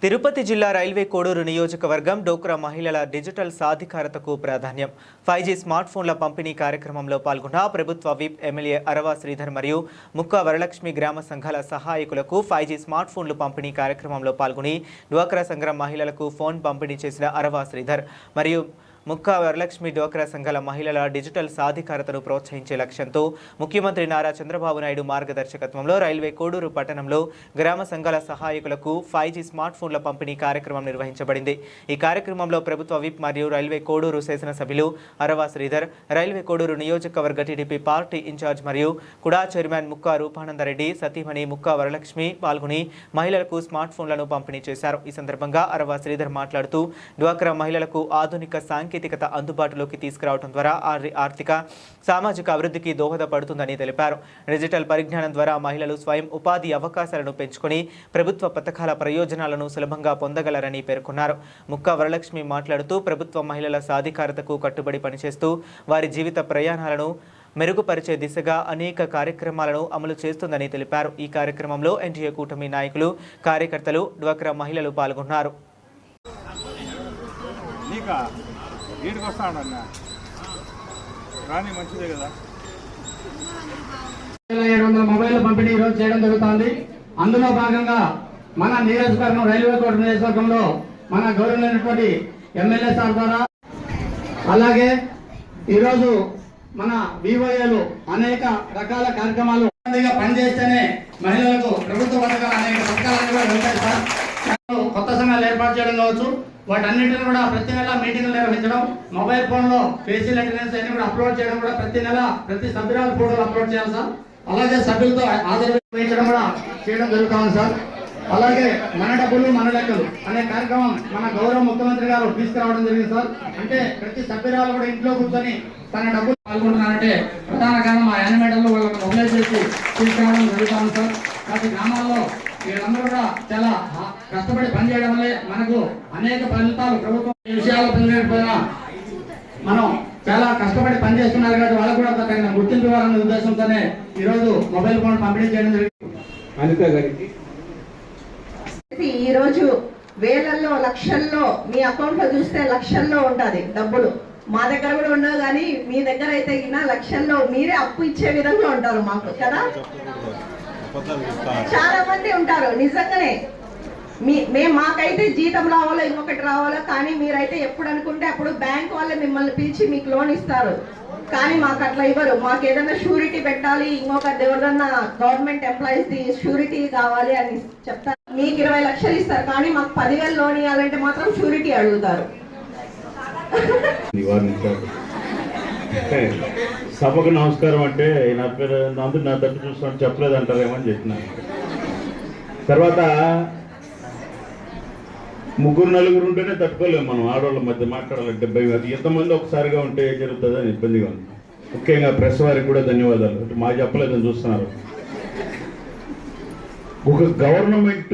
తిరుపతి జిల్లా రైల్వే కోడూరు నియోజకవర్గం డోక్రా మహిళల డిజిటల్ సాధికారతకు ప్రాధాన్యం 5G స్మార్ట్ ఫోన్ల పంపిణీ కార్యక్రమంలో పాల్గొన్న ప్రభుత్వ విప్ ఎమ్మెల్యే అరవ శ్రీధర్ మరియు ముక్క వరలక్ష్మి గ్రామ సంఘాల సహాయకులకు 5G స్మార్ట్ ఫోన్లు పంపిణీ కార్యక్రమంలో పాల్గొని డ్వాక్రా సంఘం మహిళలకు ఫోన్ పంపిణీ చేసిన అరవ శ్రీధర్ మరియు ముక్క వరలక్ష్మి డ్వాక్రా సంఘాల మహిళల డిజిటల్ సాధికారతను ప్రోత్సహించే లక్ష్యంతో ముఖ్యమంత్రి నారా చంద్రబాబు నాయుడు మార్గదర్శకత్వంలో రైల్వే కోడూరు పట్టణంలో గ్రామ సంఘాల సహాయకులకు 5G స్మార్ట్ ఫోన్ల పంపిణీ కార్యక్రమం నిర్వహించబడింది। ఈ కార్యక్రమంలో ప్రభుత్వ విప్ మరియు రైల్వే కోడూరు శాసనసభ్యులు అరవ శ్రీధర్, రైల్వే కోడూరు నియోజకవర్గ టీడీపీ పార్టీ ఇన్ఛార్జ్ మరియు కుడా చైర్మన్ ముక్క రూపానందరెడ్డి, సతీమణి ముక్క వరలక్ష్మి పాల్గొని మహిళలకు స్మార్ట్ ఫోన్లను పంపిణీ చేశారు। ఈ సందర్భంగా అరవ శ్రీధర్ మాట్లాడుతూ డ్వాక్రా మహిళలకు ఆధునిక సాంకేతికత అందుబాటులోకి తీసుకురావడం ద్వారా ఆర్థిక సామాజిక అభివృద్ధికి దోహదపడుతుందని తెలిపారు। డిజిటల్ పరిజ్ఞానం ద్వారా మహిళలు స్వయం ఉపాధి అవకాశాలను పెంచుకొని ప్రభుత్వ పథకాల ప్రయోజనాలను సులభంగా పొందగలరని పేర్కొన్నారు। ముక్క వరలక్ష్మి మాట్లాడుతూ ప్రభుత్వ మహిళల సాధికారతకు కట్టుబడి పనిచేస్తూ వారి జీవిత ప్రయాణాలను మెరుగుపరిచే దిశగా అనేక కార్యక్రమాలను అమలు చేస్తుందని తెలిపారు। ఈ కార్యక్రమంలో ఎన్డీఏ కూటమి నాయకులు, కార్యకర్తలు, డ్వాక్రా మహిళలు పాల్గొన్నారు। మొబైల్ పంపిణీ ఈరోజు చేయడం జరుగుతుంది। అందులో భాగంగా మన నియోజకవర్గం రైల్వే కోట నియోజకవర్గంలో మన గౌరవమైనటువంటి ఎమ్మెల్యే సార్ ద్వారా, అలాగే ఈరోజు మన వివోఏలు అనేక రకాల కార్యక్రమాలు పనిచేస్తేనే మహిళలకు ప్రభుత్వ పథకాలు అనేక పథకాలను కూడా వెళ్తాయి సార్। కొత్త సంఘాలు ఏర్పాటు చేయడం కావచ్చు, వాటన్నిటిని కూడా ప్రతి నెల మీటింగ్లు నిర్వహించడం, మొబైల్ ఫోన్లో ఫేషియల్ అటెండెన్స్ అన్ని కూడా అప్లోడ్ చేయడం కూడా ప్రతి నెల ప్రతి సభ్యురాల ఫోటోలు అప్లోడ్ చేయాలి సార్। అలాగే సభ్యులతో హాజరు వహించడం కూడా చేయడం జరుగుతుంది సార్। అలాగే మన డబ్బులు మన లెక్కలు అనే కార్యక్రమం మన గౌరవ ముఖ్యమంత్రి గారు తీసుకురావడం జరిగింది సార్। అంటే ప్రతి సభ్యురాలు కూడా ఇంట్లో కూర్చొని తన డబ్బులు పాల్గొంటున్నారంటే ప్రధాన కారణం ఆ యానిమేటర్లు వాళ్ళకి మొబైల్ చేసి తీసుకురావడం జరుగుతుంది సార్। ప్రతి గ్రామాల్లో వీళ్ళందరూ కూడా చాలా కష్టపడి పనిచేయడం వల్లే మనకు అనేక ఫలితాలు ప్రభుత్వం విషయాలు పనిచేయకపోయినా మనం చాలా కష్టపడి పనిచేస్తున్నారు కాబట్టి వాళ్ళకు కూడా తగిన గుర్తింపు ఇవ్వాలనే ఉద్దేశంతోనే ఈరోజు మొబైల్ ఫోన్ పంపిణీ చేయడం జరిగింది। అనిత గారికి ఈరోజు వేలల్లో లక్షల్లో మీ అకౌంట్ లో చూస్తే లక్షల్లో ఉంటది డబ్బులు, మా దగ్గర కూడా ఉండవు, కానీ మీ దగ్గర అయితే లక్షల్లో మీరే అప్పు ఇచ్చే విధంగా ఉంటారు మాకు కదా। చాలా మంది ఉంటారు నిజంగానే, మాకైతే జీతం రావాలో ఇంకొకటి రావాలో, కానీ మీరైతే ఎప్పుడు అనుకుంటే అప్పుడు బ్యాంక్ వాళ్ళే మిమ్మల్ని పిలిచి మీకు లోన్ ఇస్తారు, కానీ మాకు అట్లా ఇవ్వరు। మాకు ఏదైనా షూరిటీ పెట్టాలి, ఇంకొక ఎవరన్నా గవర్నమెంట్ ఎంప్లాయీస్ ది షూరిటీ కావాలి అని చెప్తారు, మీకు 20 లక్షలు ఇస్తారు, కానీ మాకు 10,000 లోన్ ఇవ్వాలంటే మాత్రం షూరిటీ అడుగుతారు। సభకు నమస్కారం అంటే నా పేరు అందరూ నా తట్టు చూసుకొని చెప్పలేదు అంటారేమని చెప్పినాను। తర్వాత ముగ్గురు నలుగురు ఉంటేనే తట్టుకోలేము మనం, ఆడవాళ్ళ మధ్య మాట్లాడాలంటే భయం, అది ఎంతమంది ఒకసారిగా ఉంటే ఏం జరుగుతుందో అని ఇబ్బందిగా ఉంది। ముఖ్యంగా ప్రెస్ వారికి కూడా ధన్యవాదాలు, మా చెప్పలేదని చూస్తున్నారు। ఒక గవర్నమెంట్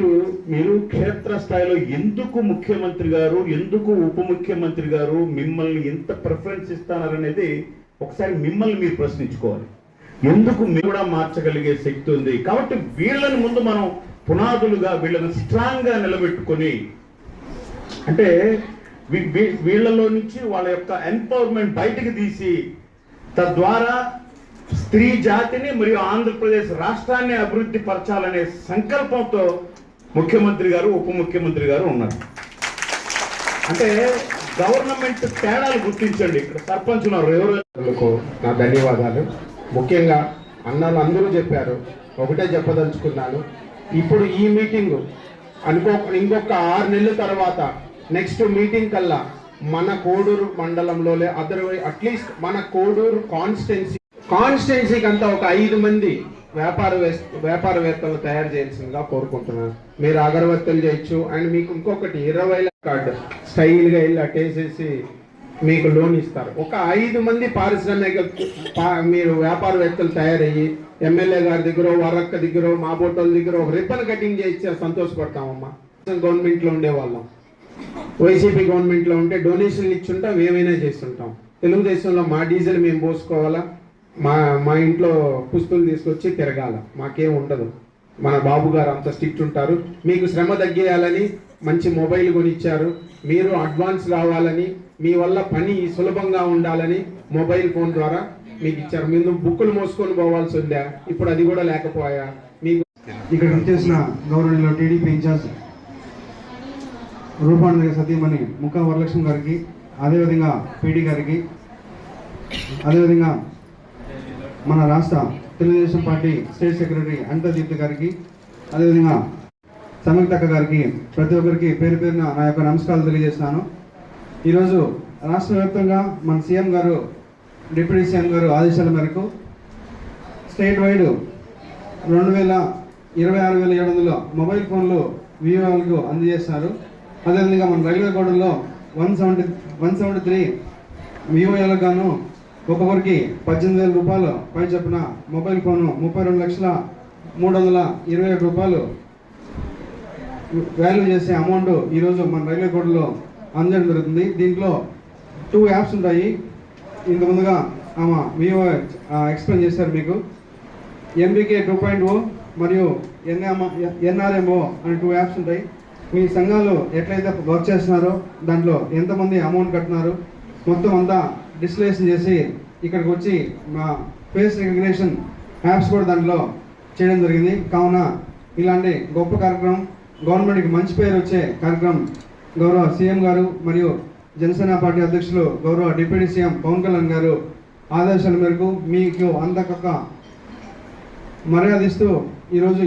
మీరు క్షేత్రస్థాయిలో ఎందుకు ముఖ్యమంత్రి గారు, ఎందుకు ఉప ముఖ్యమంత్రి గారు మిమ్మల్ని ఎంత ప్రిఫరెన్స్ ఇస్తున్నారనేది ఒకసారి మిమ్మల్ని మీరు ప్రశ్నించుకోవాలి। ఎందుకు మీరు కూడా మార్చగలిగే శక్తి ఉంది కాబట్టి వీళ్ళని ముందు మనం పునాదులుగా వీళ్ళని స్ట్రాంగ్ గా నిలబెట్టుకొని, అంటే వీళ్ళలో నుంచి వాళ్ళ యొక్క ఎంపవర్మెంట్ బయటకు తీసి తద్వారా స్త్రీ జాతిని మరియు ఆంధ్రప్రదేశ్ రాష్ట్రాన్ని అభివృద్ధి పరచాలనే సంకల్పంతో ముఖ్యమంత్రి గారు, ఉప ముఖ్యమంత్రి గారు ఉన్నారు। అంటే గవర్నమెంట్ తేడాలు గుర్తించండి। ఇక్కడ సర్పంచ్ ఉన్నారు, ఎవరు నా ధన్యవాదాలు। ముఖ్యంగా అన్నలు అందరూ చెప్పారు, ఒకటే చెప్పదలుచుకున్నాను, ఇప్పుడు ఈ మీటింగ్ ఇంకొక 6 నెలల తర్వాత నెక్స్ట్ మీటింగ్ కల్లా మన కోడూరు మండలంలోనే అట్లీస్ట్ మన కోడూరు కాన్స్టిట్యున్సీకి అంతా ఒక 5 మంది వ్యాపారవేత్తలు తయారు చేయాల్సిందిగా కోరుకుంటున్నాను। మీరు అగరబత్తులు చేయొచ్చు, అండ్ మీకు ఇంకొకటి 20,000 కార్డు స్టైల్గా వెళ్ళి అట్టేసేసి మీకు లోన్ ఇస్తారు। ఒక 5 మంది పారిశ్రామిక మీరు వ్యాపారవేత్తలు తయారయ్యి ఎమ్మెల్యే గారి దగ్గర, వరక్క దగ్గర, మా బోటోల దగ్గర ఒక రిబ్బన్ కటింగ్ చేయించి సంతోషపడతామమ్మా। గవర్నమెంట్లో ఉండేవాళ్ళం, వైసీపీ గవర్నమెంట్లో ఉంటే డొనేషన్లు ఇచ్చుంటాం, ఏమైనా చేస్తుంటాం। తెలుగుదేశంలో మా డీజిల్ మేము పోసుకోవాలా, మా ఇంట్లో పుస్తులు తీసుకొచ్చి తిరగాల, మాకేం ఉండదు। మన బాబు గారు అంత స్ట్రిక్ట్ ఉంటారు. మీకు శ్రమ తగ్గేయాలని మంచి మొబైల్ కొనిచ్చారు. మీరు అడ్వాన్స్ రావాలని, మీ వల్ల పని సులభంగా ఉండాలని మొబైల్ ఫోన్ ద్వారా మీకు ఇచ్చారు. మీరు బుక్కులు మోసుకొని పోవాల్సి ఉందా, ఇప్పుడు అది కూడా లేకపోయా మీకు. ఇక్కడ వచ్చేసిన గౌరవనీయులు టీడీపీ ఇన్ఛార్జ్ రూపాంతర సతీమణి ముక్కా వరలక్ష్మి గారికి, అదేవిధంగా పీడీ గారికి, అదేవిధంగా మన రాష్ట్ర Telugu Desam party state secretary Anitha Deepthi గారికి, అదేవిధంగా సంయుక్తక్క గారికి, ప్రతి ఒక్కరికి పేరు పేరున నా యొక్క నమస్కారాలు తెలియజేస్తున్నాను. ఈరోజు రాష్ట్ర వ్యాప్తంగా మన సీఎం గారు, డిప్యూటీ సీఎం గారు ఆదేశాల మేరకు స్టేట్ వైడ్ 26,700 మొబైల్ ఫోన్లు వినియోగాలకు అందజేస్తున్నారు. అదేవిధంగా మన రైల్వే కోడల్లో 173 వినియోగాలకు గాను ఒక్కొక్కరికి 18,000 రూపాయలు పై చొప్పున మొబైల్ ఫోను 32,327 రూపాయలు వాల్యూ చేసే అమౌంట్ ఈరోజు మన రైల్వే కోడలో అందజేయడం జరుగుతుంది. దీంట్లో 2 యాప్స్ ఉంటాయి. ఇంత ముందుగా ఆమె వివో ఎక్స్ప్లెయిన్ చేశారు మీకు. ఎంబీకే 2.0 మరియు ఎన్ఆర్ఎంఓ అనే 2 యాప్స్ ఉంటాయి. మీ సంఘాలు ఎట్లయితే వర్క్ చేస్తున్నారో దాంట్లో ఎంతమంది అమౌంట్ కట్టినారు మొత్తం అంతా డిస్ప్లేషన్ చేసి ఇక్కడికి వచ్చి మా ఫేస్ రికగ్నిషన్ యాప్స్ కూడా దాంట్లో చేయడం జరిగింది. కావున ఇలాంటి గొప్ప కార్యక్రమం, గవర్నమెంట్కి మంచి పేరు వచ్చే కార్యక్రమం గౌరవ సీఎం గారు మరియు జనసేన పార్టీ అధ్యక్షులు గౌరవ డిప్యూటీ సీఎం పవన్ కళ్యాణ్ గారు ఆదేశాల మేరకు మీకు అంతకొక మర్యాద ఇస్తూ ఈరోజు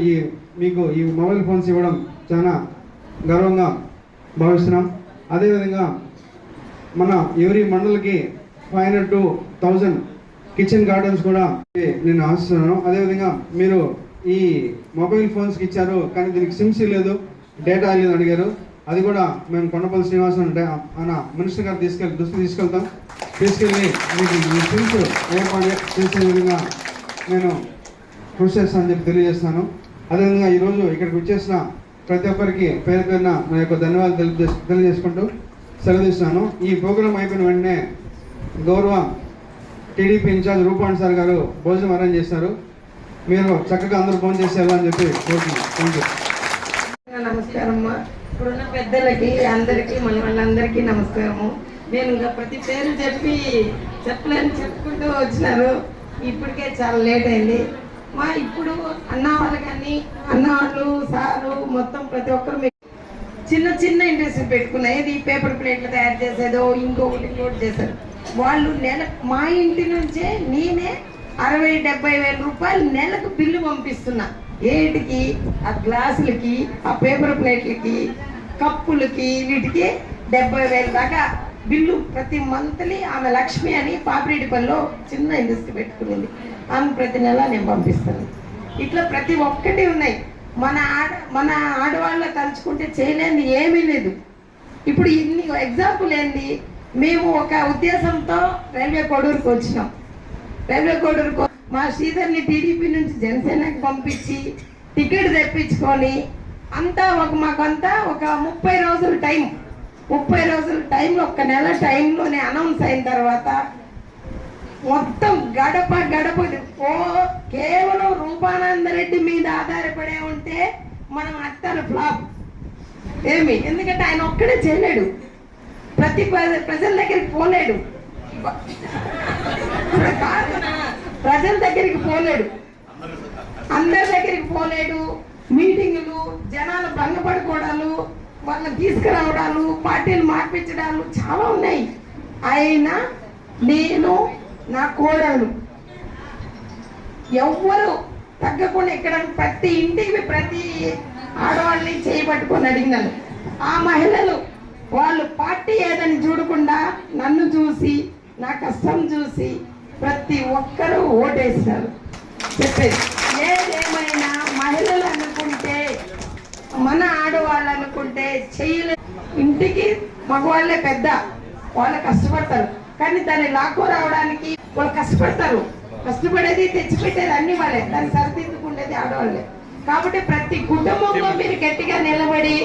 మీకు ఈ మొబైల్ ఫోన్స్ ఇవ్వడం చాలా గర్వంగా భావిస్తున్నాం. అదేవిధంగా మన ఎవరి మండలికి 500 to 1000 కిచెన్ గార్డెన్స్ కూడా నేను ఆశిస్తున్నాను. అదేవిధంగా మీరు ఈ మొబైల్ ఫోన్స్కి ఇచ్చారు కానీ దీనికి సిమ్స్ లేదు, డేటా లేదు అడిగారు. అది కూడా మేము కొండపల్లి శ్రీనివాసన్ అంటే మన మినిస్టర్ గారు తీసుకెళ్తాం. తీసుకెళ్ళి మీకు ఈ సిమ్స్ ఏర్పాటు చేసే విధంగా నేను కృషి చేస్తానని చెప్పి తెలియజేస్తాను. అదేవిధంగా ఈరోజు ఇక్కడికి వచ్చేసిన ప్రతి ఒక్కరికి పేరు పేరున నా యొక్క ధన్యవాదాలు తెలియజేసుకుంటూ సెలవు తీస్తున్నాను. ఈ ప్రోగ్రాం అయిపోయిన వెంటనే గౌరవ టీడీపీ ఇన్ఛార్జ్ రూపాంత్ సార్ గారు భోజనం అరేంజ్ చేశారు. మీరు చక్కగా అందరూ భోజనం చేసేయాలి అని చెప్పి కోరుతున్నాను. Thank you. నమస్కారం. ఇప్పుడున్న పెద్దలకి అందరికీ మన వాళ్ళందరికీ నమస్కారము. నేను ఇంకా ప్రతి పేరు చెప్పలేని చెప్పుకుంటూ వచ్చినారు. ఇప్పటికే చాలా లేట్ అయింది. ఇప్పుడు అన్నవాళ్ళు కానీ అన్నవాళ్ళు సారు మొత్తం ప్రతి ఒక్కరు చిన్న చిన్న ఇండస్ట్రీ పెట్టుకునేది పేపర్ ప్లేట్లు తయారు చేసేదో ఇంకొకటి చేశారు. వాళ్ళు మా ఇంటి నుంచే నేనే 60-70 వేల రూపాయలు నెలకు బిల్లు పంపిస్తున్నా. ఏటికి? ఆ గ్లాసులకి, ఆ పేపర్ ప్లేట్లకి, కప్పులకి, వీటికి 70,000 దాకా బిల్లు ప్రతి మంత్లీ. ఆమె లక్ష్మి అని పాపిరెడ్డిపల్లిలో చిన్న ఇండస్ట్రీ పెట్టుకునేది. ఆమె ప్రతి నెల నేను పంపిస్తాను. ఇట్లా ప్రతి ఒక్కటి ఉన్నాయి. మన ఆడవాళ్ళ తలుచుకుంటే చేయలేనిది ఏమీ లేదు. ఇప్పుడు ఇన్ని ఎగ్జాంపుల్ ఏంది, మేము ఒక ఉద్దేశంతో రైల్వే కోడూరుకు వచ్చినాం. రైల్వే కోడూరుకు మా శ్రీధర్ని టీడీపీ నుంచి జనసేనకి పంపించి టికెట్ తెప్పించుకొని అంతా మాకంతా ఒక 30 రోజుల టైం. 30 రోజుల టైంలో, 1 నెల టైంలోనే అనౌన్స్ అయిన తర్వాత మొత్తం గడప కేవలం రూపానందరెడ్డి మీద ఆధారపడే ఉంటే మనం అత్తరు ఫ్లాప్ ఏమి. ఎందుకంటే ఆయన ఒక్కడే చేయలేడు, ప్రజల దగ్గరికి పోలేడు, ప్రజల దగ్గరికి పోలేడు, అందరి దగ్గరికి పోలేడు. మీటింగులు, జనాలు భంగపడుకోవడాలు, వాళ్ళని తీసుకురావడాలు, పార్టీలు మార్పించడాలు చాలా ఉన్నాయి. అయినా నేను, నా కోడలు ఎవ్వరు తగ్గకుండా ఇక్కడ ప్రతి ఇంటికి ప్రతి ఆడవాళ్ళని చేయబట్టుకొని అడిగినాను. ఆ మహిళలు వాళ్ళు పార్టీ ఏదని చూడకుండా నన్ను చూసి, నా కష్టం చూసి ప్రతి ఒక్కరూ ఓటేసినారు. చెప్పేది ఏదేమైనా మహిళలు అనుకుంటే, మన ఆడవాళ్ళు అనుకుంటే చేయలే. ఇంటికి మగవాళ్ళే పెద్ద, వాళ్ళు కష్టపడతారు. కానీ దాన్ని లాక్కో రావడానికి వాళ్ళు కష్టపడతారు. కష్టపడేది, తెచ్చిపెట్టేది అన్ని వాళ్ళే, దాన్ని సరిదిద్దుకుండేది ఆడవాళ్ళే. కాబట్టి ప్రతి కుటుంబంలో మీరు గట్టిగా నిలబడి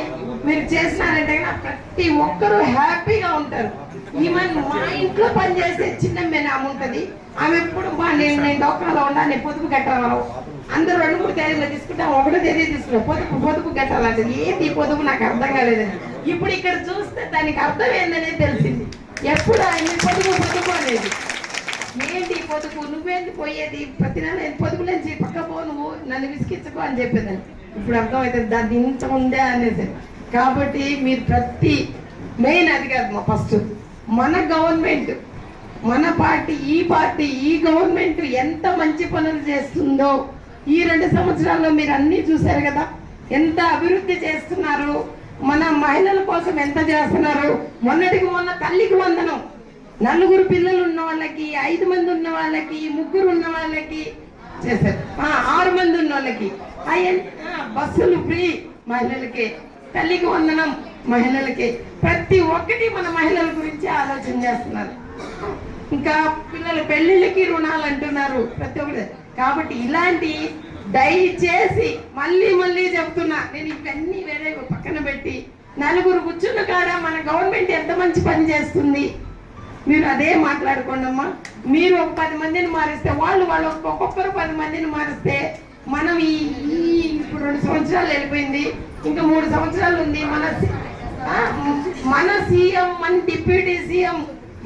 మీరు చేసినారంటే ప్రతి ఒక్కరూ హ్యాపీగా ఉంటారు. ఈవెన్ మా ఇంట్లో పనిచేసే చిన్న ఆమె ఉంటుంది, ఆమె ఎప్పుడు నేను డోక్రాలో ఉన్నా, నేను పొదుపు కట్టాలను అందరూ 2-3 తేదీలో తీసుకుంటాం, 1 తేదీ తీసుకుంటాం, పొదుపు కట్టాలంటది. ఏంటి పొదుపు నాకు అర్థం కాలేదని ఇప్పుడు ఇక్కడ చూస్తే దానికి అర్థం ఏందనే తెలిసింది. ఎప్పుడు ఆయన పొదుపు అనేది ఏంటి పొదుపు, నువ్వేంటి పోయేది ప్రతి నెల పొదుపు నుంచి పక్క పో, నువ్వు నన్ను విసిగించుకో అని చెప్పేదాన్ని. ఇప్పుడు అర్థమవుతుంది దాన్ని ఇంత ఉందే అనేసి. కాబట్టి మీరు ప్రతి మెయిన్ అది కాదు, ఫస్ట్ మన గవర్నమెంట్, మన పార్టీ, ఈ గవర్నమెంట్ ఎంత మంచి పనులు చేస్తుందో ఈ 2 సంవత్సరాల్లో మీరు అన్నీ చూశారు కదా, ఎంత అభివృద్ధి చేస్తున్నారు, మన మహిళల కోసం ఎంత చేస్తున్నారు. మొన్నటికి మొన్న తల్లికి వందనం, 4 పిల్లలు ఉన్న వాళ్ళకి, 5 మంది ఉన్న వాళ్ళకి, 3 ఉన్న వాళ్ళకి చేశారు, 6 మంది ఉన్న వాళ్ళకి బస్సులు ఫ్రీ మహిళలకి, తల్లికి వందనం మహిళలకి, ప్రతి ఒక్కటి మన మహిళల గురించి ఆలోచన చేస్తున్నారు. ఇంకా పిల్లల పెళ్లిళ్ళకి రుణాలు అంటున్నారు ప్రతి ఒక్కటి. కాబట్టి ఇలాంటి దయచేసి మళ్ళీ చెప్తున్నా, నేను ఇవన్నీ వేరే పక్కన పెట్టి 4 కూర్చున్న కాడ మన గవర్నమెంట్ ఎంత మంచి పని చేస్తుంది మీరు అదే మాట్లాడుకోండి అమ్మా. మీరు ఒక 10 మందిని మారిస్తే వాళ్ళు ఒక్కొక్కరు 10 మందిని మారిస్తే మనం ఇప్పుడు 2 సంవత్సరాలు వెళ్ళిపోయింది, ఇంకా 3 సంవత్సరాలు ఉంది. మన సీఎం, మన డిప్యూటీ సీఎం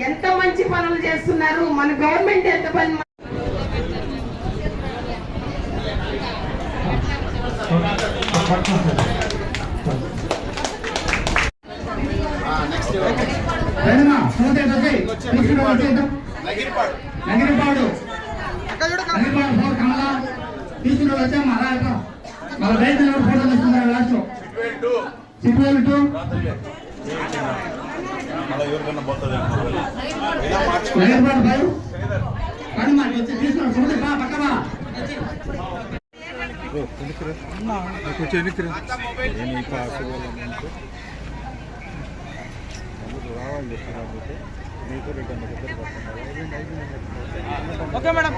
ఎంత మంచి పనులు చేస్తున్నారు, మన గవర్నమెంట్ ఎంత పని. నగిరిపాడు తీసుకుని వచ్చా మన రైతులు ఫోటో తీసుకున్నారు లాస్ట్ సిపిఎల్ 2 నగిరిపాడు 5 కానీ మాకు వచ్చి తీసుకున్నారు ఫోటో పక్కవా ఓకే మేడం.